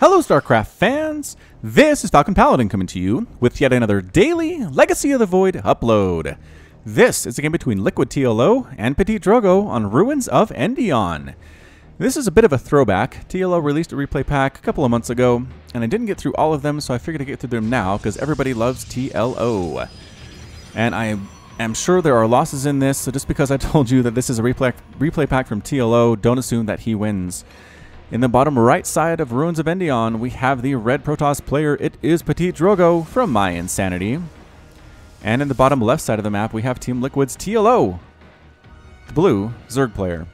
Hello StarCraft fans, this is Falcon Paladin coming to you with yet another daily Legacy of the Void upload. This is a game between Liquid TLO and PtitDrogo on Ruins of Endion. This is a bit of a throwback. TLO released a replay pack a couple of months ago, and I didn't get through all of them, so I figured to get through them now because everybody loves TLO. And I am sure there are losses in this, so just because I told you that this is a replay pack from TLO, don't assume that he wins. In the bottom right side of Ruins of Endion, we have the red Protoss player. It is PtitDrogo from My Insanity. And in the bottom left side of the map, we have Team Liquid's TLO, the blue Zerg player.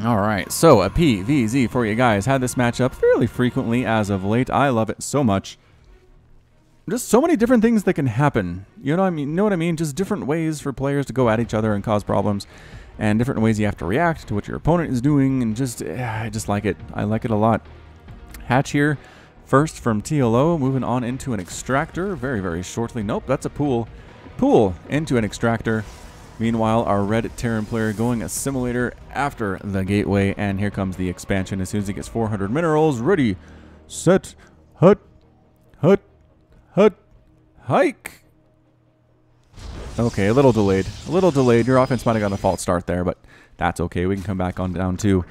Alright, so a PVZ for you guys. Had this matchup fairly frequently as of late. I love it so much. Just so many different things that can happen. You know what I mean? Just different ways for players to go at each other and cause problems. And different ways you have to react to what your opponent is doing, and I just like it. I like it a lot. Hatch here, first from TLO, moving on into an extractor very, very shortly. Nope, that's a pool. Pool into an extractor. Meanwhile, our red Terran player going assimilator after the gateway, and here comes the expansion as soon as he gets 400 minerals. Ready, set, hut, hike. Okay, a little delayed. A little delayed. Your offense might have got a false start there, but that's okay. We can come back on down two.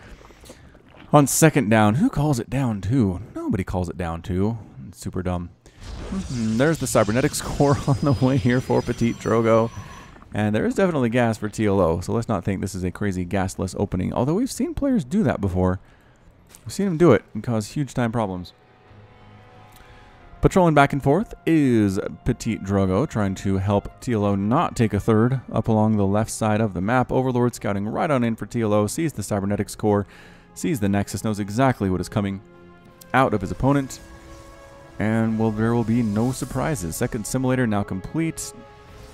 On second down, who calls it down two? Nobody calls it down two. It's super dumb. There's the cybernetics core on the way here for PtitDrogo. And there is definitely gas for TLO, so let's not think this is a crazy gasless opening. Although we've seen players do that before. We've seen them do it and cause huge time problems. Patrolling back and forth is PtitDrogo, trying to help TLO not take a third up along the left side of the map. Overlord scouting right on in for TLO, sees the cybernetics core, sees the Nexus, knows exactly what is coming out of his opponent, and there will be no surprises. Second simulator now complete.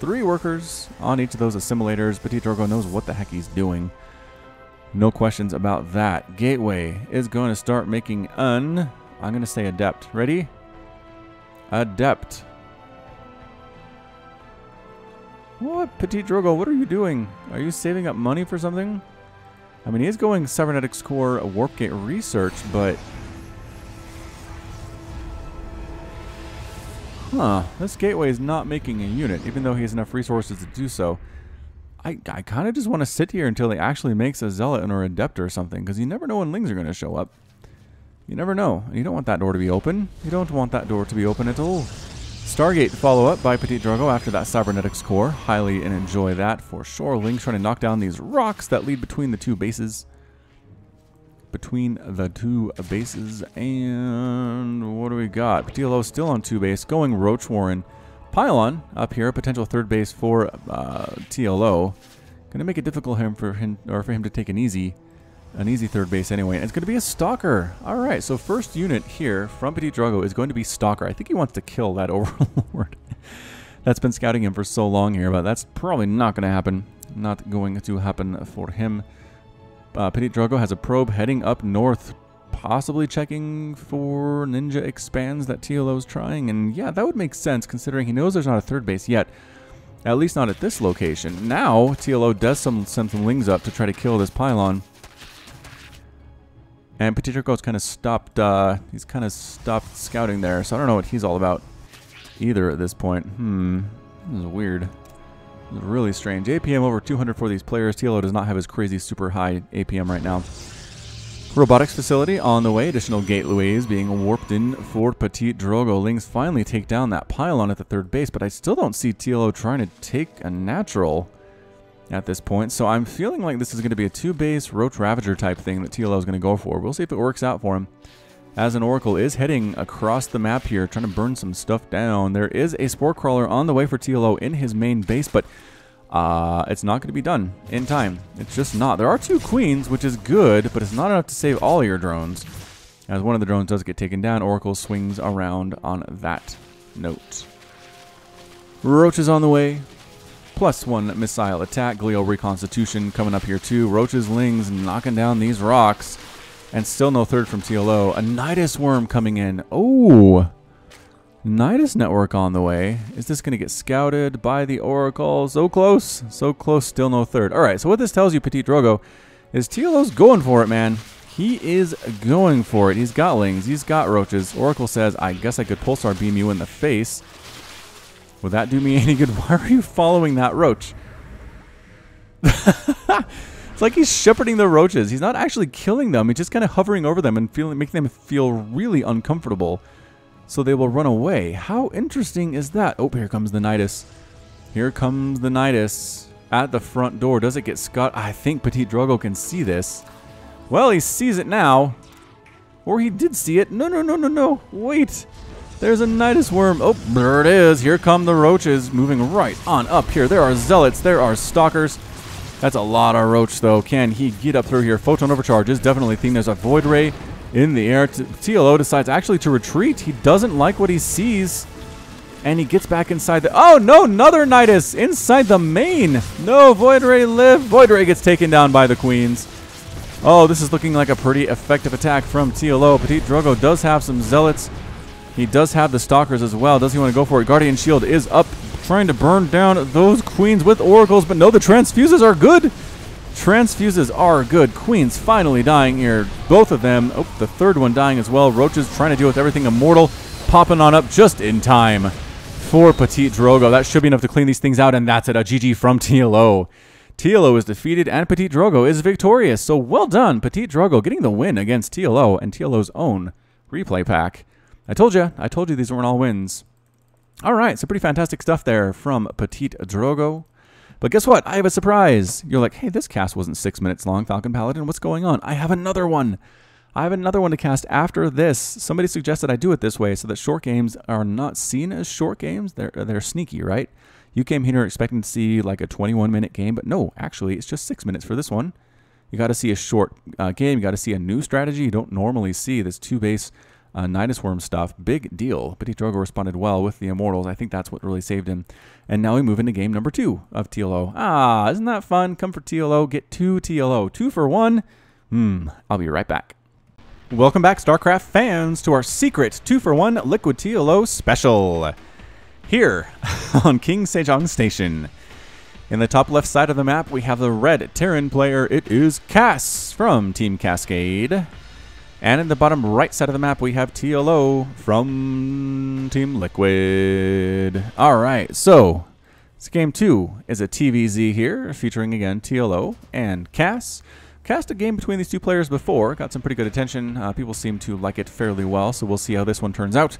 3 workers on each of those assimilators. PtitDrogo knows what the heck he's doing. No questions about that. Gateway is going to start making I'm going to say adept. Ready? Adept. What? PtitDrogo, what are you doing? Are you saving up money for something? I mean, he is going cybernetics core warp gate research, but this gateway is not making a unit, even though he has enough resources to do so. I kind of just want to sit here until he actually makes a zealot or adept or something, because you never know when lings are going to show up. You never know. You don't want that door to be open. You don't want that door to be open at all. Stargate follow up by PtitDrogo after that cybernetics core. Highly and enjoy that for sure. Ling's trying to knock down these rocks that lead between the two bases. And what do we got? TLO still on 2 base, going Roach Warren. Pylon up here, potential 3rd base for TLO. Gonna make it difficult for him to take an easy 3rd base anyway. And it's gonna be a Stalker. Alright, so first unit here from PtitDrogo is going to be Stalker. I think he wants to kill that Overlord. That's been scouting him for so long here, but that's probably not gonna happen. Not going to happen for him. PtitDrogo has a probe heading up north, possibly checking for ninja expands that TLO's trying. And yeah, that would make sense considering he knows there's not a 3rd base yet. At least not at this location. Now, TLO does send some lings up to try to kill this pylon. And PtitDrogo's kind of stopped, he's kind of stopped scouting there, so I don't know what he's all about either at this point. This is weird. This is really strange. APM over 200 for these players. TLO does not have his crazy super high APM right now. Robotics facility on the way. Additional gateways being warped in for PtitDrogo. Lings finally take down that pylon at the 3rd base, but I still don't see TLO trying to take a natural at this point. So I'm feeling like this is going to be a 2-base Roach Ravager type thing that TLO is going to go for. We'll see if it works out for him. As an Oracle is heading across the map here, trying to burn some stuff down. There is a Spore Crawler on the way for TLO in his main base, but it's not going to be done in time. It's just not. There are 2 queens, which is good, but it's not enough to save all your drones. As one of the drones does get taken down, Oracle swings around on that note. Roach is on the way. +1 missile attack. Glial reconstitution coming up here too. Roach's lings knocking down these rocks. And still no 3rd from TLO. A Nidus worm coming in. Oh! Nidus network on the way. Is this going to get scouted by the Oracle? So close. So close, still no 3rd. Alright, so what this tells you, PtitDrogo, is TLO's going for it, man. He is going for it. He's got lings. He's got roaches. Oracle says, I guess I could pulsar beam you in the face. Would that do me any good? Why are you following that roach? It's like he's shepherding the roaches. He's not actually killing them. He's just kind of hovering over them and making them feel really uncomfortable. So they will run away. How interesting is that? Oh, here comes the Nidus. Here comes the Nidus at the front door. Does it get Scott? I think PtitDrogo can see this. Well, he sees it now. Or he did see it. No, no, no, no, no. Wait. There's a Nidus worm. Oh, there it is. Here come the roaches moving right on up here. There are zealots. There are stalkers. That's a lot of roach, though. Can he get up through here? Photon overcharge is definitely a thing. There's a void ray in the air. TLO decides actually to retreat. He doesn't like what he sees. And he gets back inside the... Oh, no! Another Nidus inside the main. No, void ray live. Void ray gets taken down by the queens. Oh, this is looking like a pretty effective attack from TLO. PtitDrogo does have some zealots. He does have the stalkers as well. Does he want to go for it? Guardian Shield is up, trying to burn down those queens with oracles. But no, the transfuses are good. Transfuses are good. Queens finally dying here. Both of them. Oh, the third one dying as well. Roaches trying to deal with everything immortal. Popping on up just in time for PtitDrogo. That should be enough to clean these things out. And that's it. A GG from TLO. TLO is defeated and PtitDrogo is victorious. So well done, PtitDrogo, getting the win against TLO and TLO's own replay pack. I told you these weren't all wins. All right, so pretty fantastic stuff there from PtitDrogo. But guess what? I have a surprise. You're like, hey, this cast wasn't 6 minutes long, Falcon Paladin. What's going on? I have another one. I have another one to cast after this. Somebody suggested I do it this way so that short games are not seen as short games. They're sneaky, right? You came here expecting to see like a 21-minute game, but no, actually, it's just 6 minutes for this one. You got to see a short game. You got to see a new strategy. You don't normally see this 2-base Nidus Worm stuff. Big deal. PtitDrogo responded well with the Immortals. I think that's what really saved him. And now we move into game number 2 of TLO. Ah, isn't that fun? Come for TLO, get 2 TLO. 2 for 1. I'll be right back. Welcome back, StarCraft fans, to our secret 2 for 1 Liquid TLO special. Here on King Sejong Station. In the top left side of the map, we have the red Terran player. It is Cass from Team Cascade. And in the bottom right side of the map, we have TLO from Team Liquid. All right, so this game 2 is a TVZ here, featuring again TLO and Cass. Cast a game between these two players before, got some pretty good attention. People seem to like it fairly well, so we'll see how this one turns out.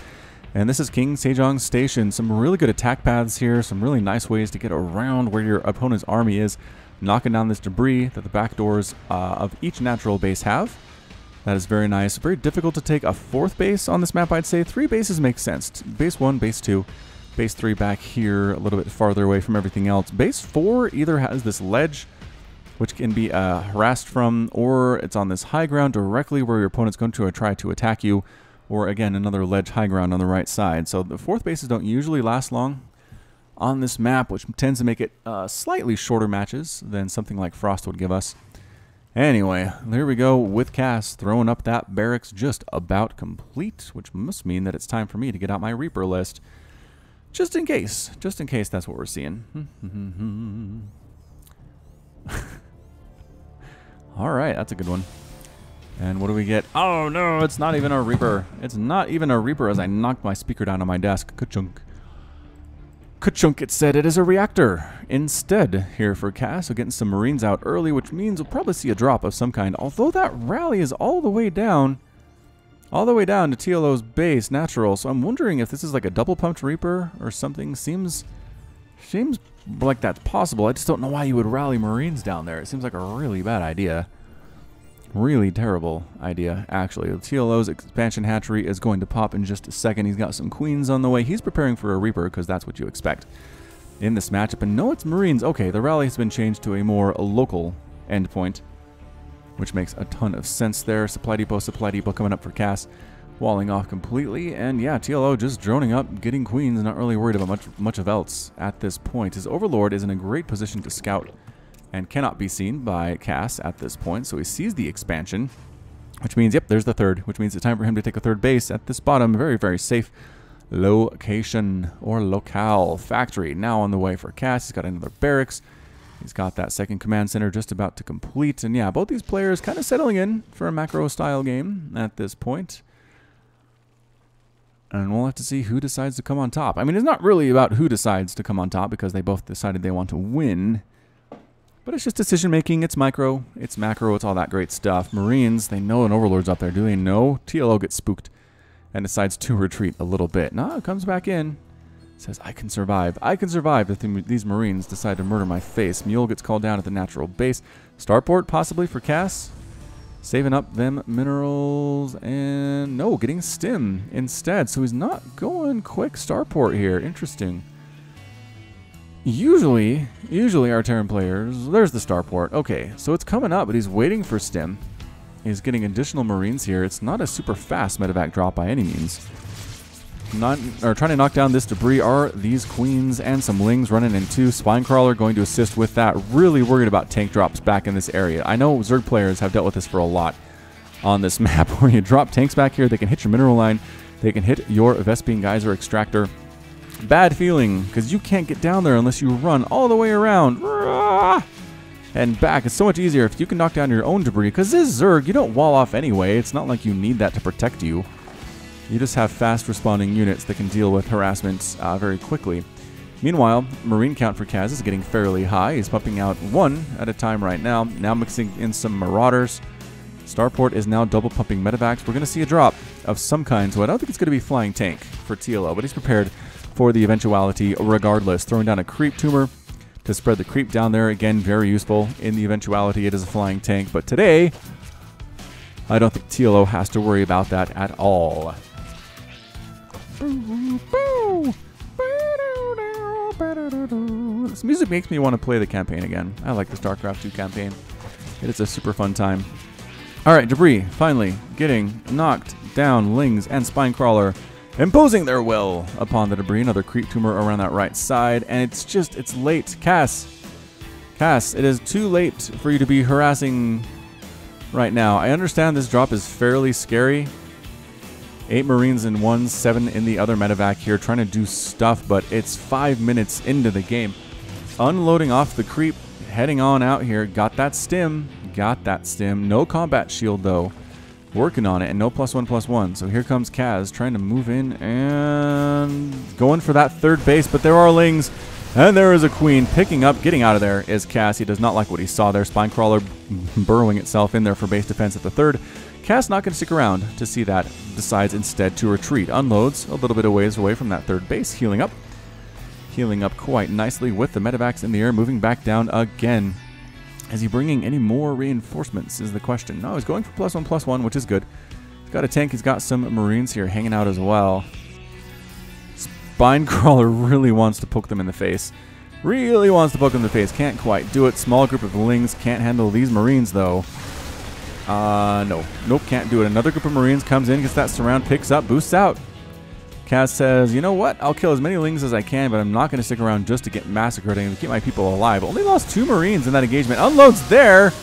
And this is King Sejong Station. Some really good attack paths here, some really nice ways to get around where your opponent's army is, knocking down this debris that the back doors of each natural base have. That is very nice. Very difficult to take a 4th base on this map, I'd say. 3 bases make sense. Base 1, base 2, base 3 back here, a little bit farther away from everything else. Base 4 either has this ledge, which can be harassed from, or it's on this high ground directly where your opponent's going to try to attack you, or again, another ledge high ground on the right side. So the 4th bases don't usually last long on this map, which tends to make it slightly shorter matches than something like Frost would give us. Anyway, there we go with Cass throwing up that barracks just about complete, which must mean that it's time for me to get out my Reaper list. Just in case that's what we're seeing. Alright, that's a good one. And what do we get? Oh no, it's not even a Reaper. It's not even a Reaper as I knocked my speaker down on my desk. Ka-chunk. Ka-chunk, it said it is a reactor instead here for Cass. So getting some Marines out early, which means we'll probably see a drop of some kind. Although that rally is all the way down to TLO's base, natural. So I'm wondering if this is like a double pumped Reaper or something. Seems like that's possible. I just don't know why you would rally Marines down there. It seems like a really bad idea. Really terrible idea, actually. TLO's expansion hatchery is going to pop in just a second. He's got some queens on the way. He's preparing for a Reaper because that's what you expect in this matchup. And no, it's Marines. Okay, the rally has been changed to a more local endpoint, which makes a ton of sense there. Supply depot coming up for Cass, walling off completely. And yeah, TLO just droning up, getting queens, not really worried about much of else at this point. His Overlord is in a great position to scout and cannot be seen by Cass at this point. So he sees the expansion, which means, yep, there's the 3rd, which means it's time for him to take a 3rd base at this bottom. Very, very safe location or locale. Factory now on the way for Cass. He's got another barracks He's got that second command center just about to complete. And yeah, both these players kind of settling in for a macro-style game at this point. And we'll have to see who decides to come on top. I mean, it's not really about who decides to come on top because they both decided they want to win. But it's just decision-making. It's micro. It's macro. It's all that great stuff. Marines, they know an Overlord's up there. Do they know? TLO gets spooked and decides to retreat a little bit. No, it comes back in. Says, I can survive. I can survive if these Marines decide to murder my face. Mule gets called down at the natural base. Starport, possibly, for Cass. Saving up them minerals. And no, getting stim instead. So he's not going quick Starport here. Interesting. Usually our Terran players... There's the Starport. Okay, so it's coming up, but he's waiting for stim. He's getting additional Marines here. It's not a super fast medevac drop by any means. Trying to knock down this debris are these queens and some lings running in too. Spinecrawler going to assist with that. Really worried about tank drops back in this area. I know Zerg players have dealt with this for a lot on this map. Where you drop tanks back here, they can hit your mineral line. They can hit your Vespene Geyser extractor. Bad feeling, because you can't get down there unless you run all the way around. And back. It's so much easier if you can knock down your own debris. Because this Zerg, you don't wall off anyway. It's not like you need that to protect you. You just have fast responding units that can deal with harassment very quickly. Meanwhile, Marine count for Kaz is getting fairly high. He's pumping out one at a time right now. Now mixing in some Marauders. Starport is now double pumping medevacs. We're going to see a drop of some kind. So I don't think it's going to be flying tank for TLO, but he's prepared for the eventuality regardless. Throwing down a creep tumor to spread the creep down there. Again, very useful in the eventuality it is a flying tank. But today, I don't think TLO has to worry about that at all. This music makes me want to play the campaign again. I like the StarCraft 2 campaign. It is a super fun time. Alright, debris finally getting knocked down. Lings and Spinecrawler imposing their will upon the debris. Another creep tumor around that right side. And it's late. Cass, it is too late for you to be harassing right now. I understand this drop is fairly scary. 8 Marines in one, 7 in the other medevac here, trying to do stuff, but it's 5 minutes into the game. Unloading off the creep, heading on out here. Got that stim. No combat shield, though. Working on it, and no +1/+1. So here comes Kaz, trying to move in and going for that third base, but there are lings, and there is a queen. Picking up, getting out of there is Kaz. He does not like what he saw there. Spinecrawler burrowing itself in there for base defense at the third. Cass not going to stick around to see that, decides instead to retreat. Unloads a little bit of ways away from that third base, healing up quite nicely with the medevacs in the air, moving back down again. Is he bringing any more reinforcements is the question. No, he's going for +1/+1, which is good. He's got a tank, he's got some Marines here hanging out as well. Spinecrawler really wants to poke them in the face. Can't quite do it. Small group of lings can't handle these Marines though. Nope, can't do it. Another group of Marines comes in, gets that surround, picks up, boosts out. Kaz says, you know what? I'll kill as many lings as I can, but I'm not going to stick around just to get massacred and keep my people alive. Only lost 2 Marines in that engagement. Unloads there.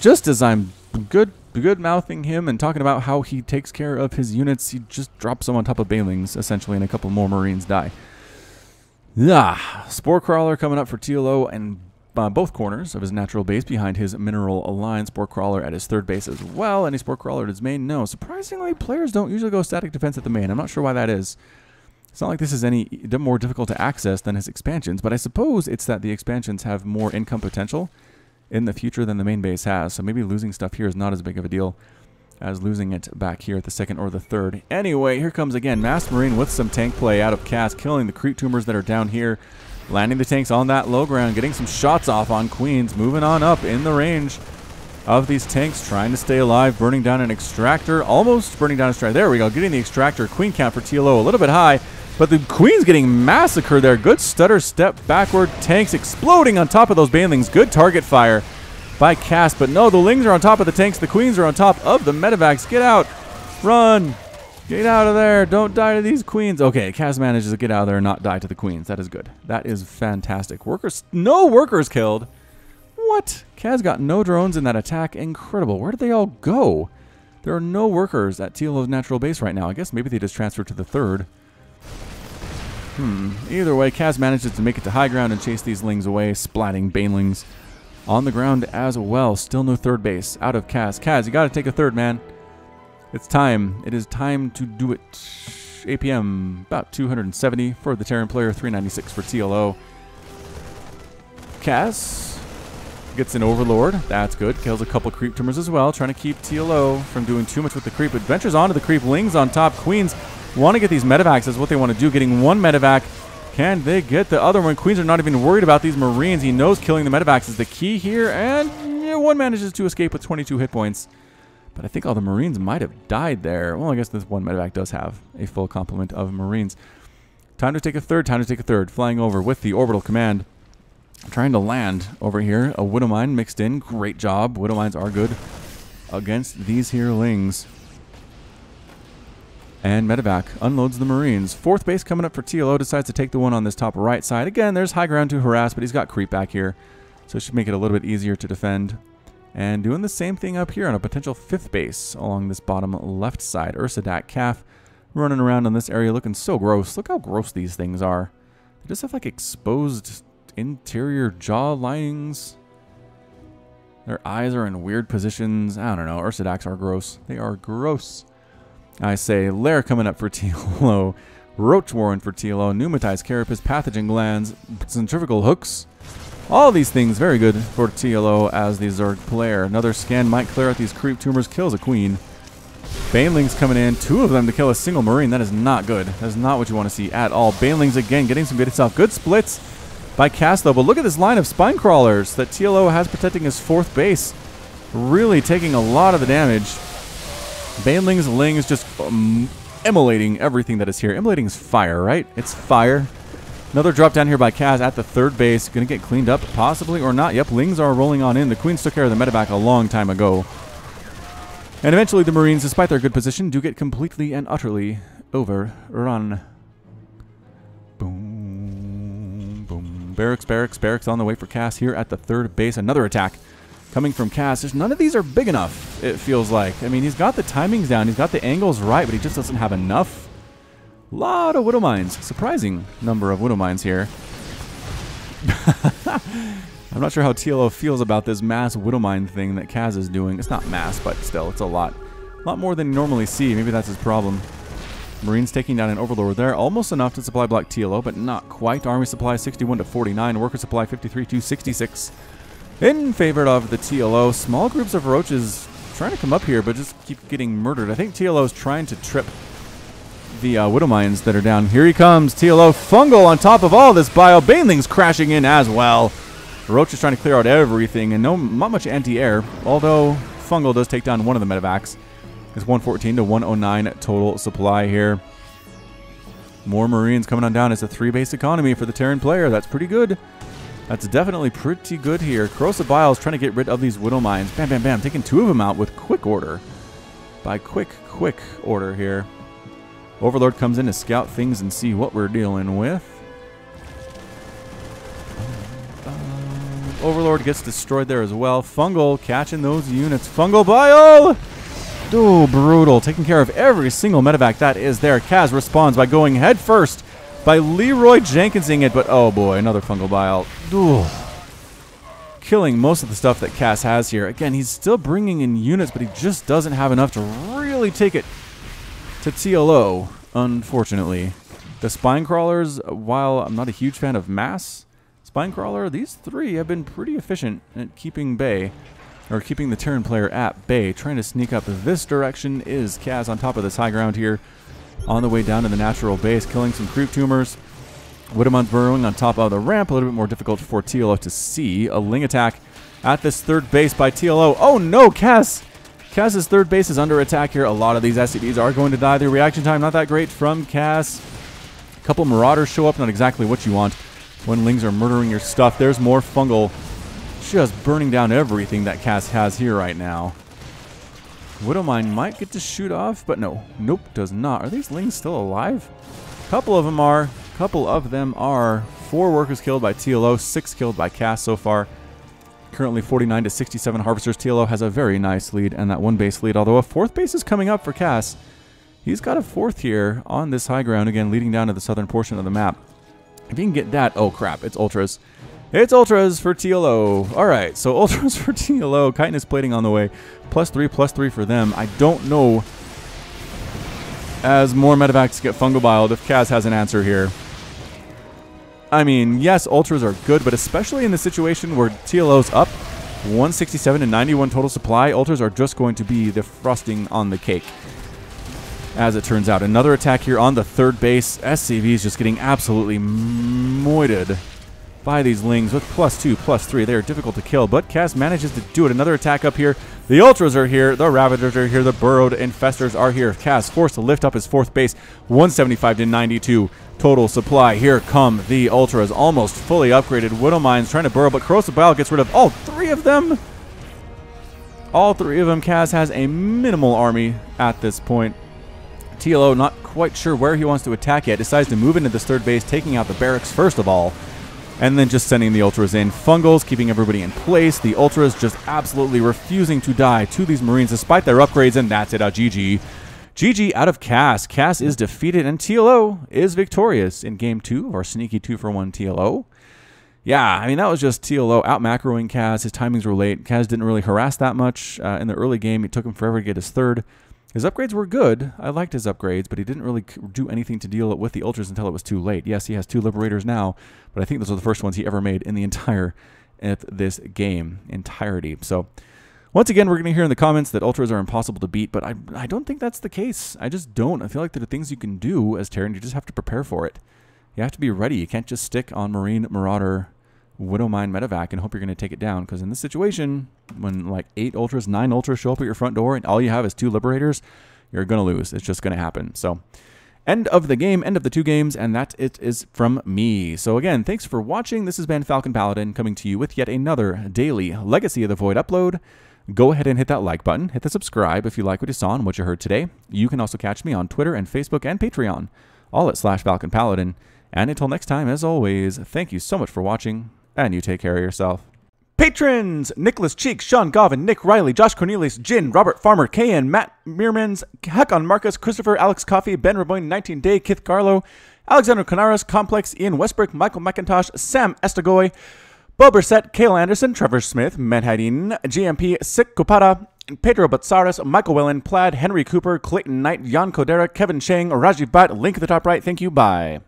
Just as I'm good mouthing him and talking about how he takes care of his units, he just drops them on top of Banelings, essentially, and a couple more Marines die. Spore Crawler coming up for TLO, and both corners of his natural base behind his mineral line. Spore Crawler at his third base as well. Any Spore Crawler at his main? No. Surprisingly, players don't usually go static defense at the main. I'm not sure why that is. It's not like this is any more difficult to access than his expansions, but I suppose it's that the expansions have more income potential in the future than the main base has. So maybe losing stuff here is not as big of a deal as losing it back here at the second or the third. Anyway, here comes again Masked Marine with some tank play out of Cass, killing the creep tumors that are down here. Landing the tanks on that low ground, getting some shots off on Queens, moving on up in the range of these tanks, trying to stay alive, burning down an extractor, almost burning down a extractor. There we go, getting the extractor. Queen count for TLO a little bit high, but the Queen's getting massacred there. Good stutter step backward, tanks exploding on top of those Banelings. Good target fire by Cass, but no, the Lings are on top of the tanks, the Queens are on top of the medevacs. Get out, run. Get out of there. Don't die to these Queens. Okay, Kaz manages to get out of there and not die to the Queens. That is good. That is fantastic. No workers killed. What? Kaz got no drones in that attack. Incredible. Where did they all go? There are no workers at TLO's natural base right now. I guess maybe they just transferred to the third. Either way, Kaz manages to make it to high ground and chase these lings away, splatting banelings on the ground as well. Still no third base out of Kaz. Kaz, you got to take a third, man. It's time. It is time to do it. APM, about 270 for the Terran player, 396 for TLO. Kaz gets an Overlord. That's good. Kills a couple creep tumors as well, trying to keep TLO from doing too much with the creep. But ventures onto the creep. Lings on top. Queens want to get these medevacs. Is what they want to do. Getting one medevac. Can they get the other one? Queens are not even worried about these Marines. He knows killing the medevacs is the key here. And one manages to escape with 22 hit points. But I think all the Marines might have died there. Well, I guess this one medevac does have a full complement of Marines. Time to take a third. Time to take a third. Flying over with the orbital command. Trying to land over here. A Widow Mine mixed in. Great job. Widow Mines are good against these here Lings. And medevac unloads the Marines. Fourth base coming up for TLO. Decides to take the one on this top right side. Again, there's high ground to harass, but he's got creep back here. So it should make it a little bit easier to defend. And doing the same thing up here on a potential fifth base along this bottom left side. Ursadak Calf running around in this area looking so gross. Look how gross these things are. They just have like exposed interior jaw linings. Their eyes are in weird positions. I don't know. Ursadaks are gross. They are gross. I say Lair coming up for TLO. Roach Warren for TLO. Pneumatized Carapace. Pathogen Glands. Centrifugal Hooks. All these things very good for TLO as the Zerg player. Another scan might clear out these creep tumors. Kills a queen. Banelings coming in. Two of them to kill a single Marine. That is not good. That is not what you want to see at all. Banelings again getting some good hits off. Good splits by Cast though. But look at this line of spine crawlers that TLO has protecting his fourth base. Really taking a lot of the damage. Banelings, Lings just immolating everything that is here. Immolating is fire, right? It's fire. Another drop down here by Kaz at the third base. Going to get cleaned up, possibly, or not. Yep, Lings are rolling on in. The Queens took care of the medevac a long time ago. And eventually the Marines, despite their good position, do get completely and utterly overrun. Boom, boom. Barracks, barracks, barracks on the way for Kaz here at the third base. Another attack coming from Kaz. Just none of these are big enough, it feels like. I mean, he's got the timings down. He's got the angles right, but he just doesn't have enough. Lot of Widow Mines. Surprising number of Widow Mines here. I'm not sure how TLO feels about this mass Widow Mine thing that Kaz is doing. It's not mass, but still, it's a lot. A lot more than you normally see. Maybe that's his problem. Marines taking down an Overlord there. Almost enough to supply block TLO, but not quite. Army supply 61 to 49. Worker supply 53 to 66. In favor of the TLO. Small groups of roaches trying to come up here, but just keep getting murdered. I think TLO is trying to trip the Widow Mines that are down. Here he comes. TLO fungal on top of all this bio. Banelings crashing in as well. Roach is trying to clear out everything, and not much anti-air, although fungal does take down one of the medevacs. It's 114 to 109 total supply here. More Marines coming on down. It's a 3-base economy for the Terran player. That's pretty good. That's definitely pretty good here. Corrosive Bile is trying to get rid of these Widow Mines. Bam, bam, bam. Taking 2 of them out with quick order. By quick order here. Overlord comes in to scout things and see what we're dealing with. Overlord gets destroyed there as well. Fungal catching those units. Fungal Bile! Oh, brutal. Taking care of every single medevac that is there. Kaz responds by going head first by Leroy Jenkinsing it, but oh boy, another Fungal Bile. Ooh. Killing most of the stuff that Kaz has here. Again, he's still bringing in units, but he just doesn't have enough to really take it to TLO, unfortunately. The Spine Crawlers, while I'm not a huge fan of mass Spine Crawler, these 3 have been pretty efficient at keeping bay, or keeping the Terran player at bay. Trying to sneak up this direction is Kaz on top of this high ground here, on the way down to the natural base, killing some creep tumors. Widowmines burrowing on top of the ramp, a little bit more difficult for TLO to see. A Ling attack at this third base by TLO. Oh no, Kaz! Kaz's third base is under attack here. A lot of these SCVs are going to die. The reaction time not that great from Kaz. A couple Marauders show up, not exactly what you want when Lings are murdering your stuff. There's more fungal just burning down everything that Kaz has here right now. Widowmine might get to shoot off, but no. Nope, does not. Are these Lings still alive? Couple of them are. Couple of them are. 4 workers killed by TLO, 6 killed by Kaz so far. Currently 49 to 67 harvesters. TLO has a very nice lead and that 1 base lead, although a 4th base is coming up for Kaz. He's got a 4th here on this high ground, again leading down to the southern portion of the map. If you can get that, oh crap, it's ultras. It's ultras for TLO. All right, so ultras for TLO. Chitinous plating on the way. +3 for them. I don't know, as more medevacs get fungobiled, if Kaz has an answer here. I mean, yes, ultras are good, but especially in the situation where TLO's up 167 and 91 total supply, ultras are just going to be the frosting on the cake. As it turns out, another attack here on the third base. SCV is just getting absolutely moited by these Lings with +2, +3. They are difficult to kill, but Kaz manages to do it. Another attack up here. The Ultras are here. The Ravagers are here. The Burrowed Infestors are here. Kaz forced to lift up his fourth base. 175 to 92 total supply. Here come the Ultras, almost fully upgraded. Widow Mines trying to burrow, but Corrosive Bile gets rid of all three of them. All three of them. Kaz has a minimal army at this point. TLO not quite sure where he wants to attack yet. Decides to move into this third base, taking out the barracks first of all, and then just sending the Ultras in. Fungals keeping everybody in place. The Ultras just absolutely refusing to die to these Marines despite their upgrades, and that's it. GG. GG out of Kaz. Kaz is defeated, and TLO is victorious in Game 2 of our sneaky 2-for-1 TLO. Yeah, I mean, that was just TLO out-macroing Kaz. His timings were late. Kaz didn't really harass that much in the early game. It took him forever to get his third. His upgrades were good. I liked his upgrades, but he didn't really do anything to deal with the Ultras until it was too late. Yes, he has 2 Liberators now, but I think those are the first ones he ever made in the entire this game entirety. So once again, we're going to hear in the comments that Ultras are impossible to beat, but I don't think that's the case. I just don't. I feel like there are things you can do as Terran. You just have to prepare for it. You have to be ready. You can't just stick on Marine, Marauder, Widow Mine, Medevac and hope you're going to take it down, because in this situation, when like 8 Ultras, 9 Ultras show up at your front door and all you have is 2 Liberators, you're going to lose. It's just going to happen. So end of the game, end of the 2 games, and that it is from me. So again, thanks for watching. This has been Falcon Paladin coming to you with yet another daily Legacy of the Void upload. Go ahead and hit that like button. Hit the subscribe if you like what you saw and what you heard today. You can also catch me on Twitter and Facebook and Patreon, all at /Falcon Paladin. And until next time, as always, thank you so much for watching, and you take care of yourself. Patrons! Nicholas Cheek, Sean Govin, Nick Riley, Josh Cornelius, Jin, Robert Farmer, Kayan, Matt Meermans, Hakon Marcus, Christopher, Alex Coffey, Ben Raboyne, 19 Day, Kith Carlo, Alexander Canaras, Complex, Ian Westbrook, Michael McIntosh, Sam Estagoy, Bo Brissett, Kale Anderson, Trevor Smith, Medhadin, GMP, Sik Kupada, Pedro Batsaris, Michael Wellen, Plaid, Henry Cooper, Clayton Knight, Jan Kodera, Kevin Chang, Raji Bhatt, link at the top right. Thank you. Bye.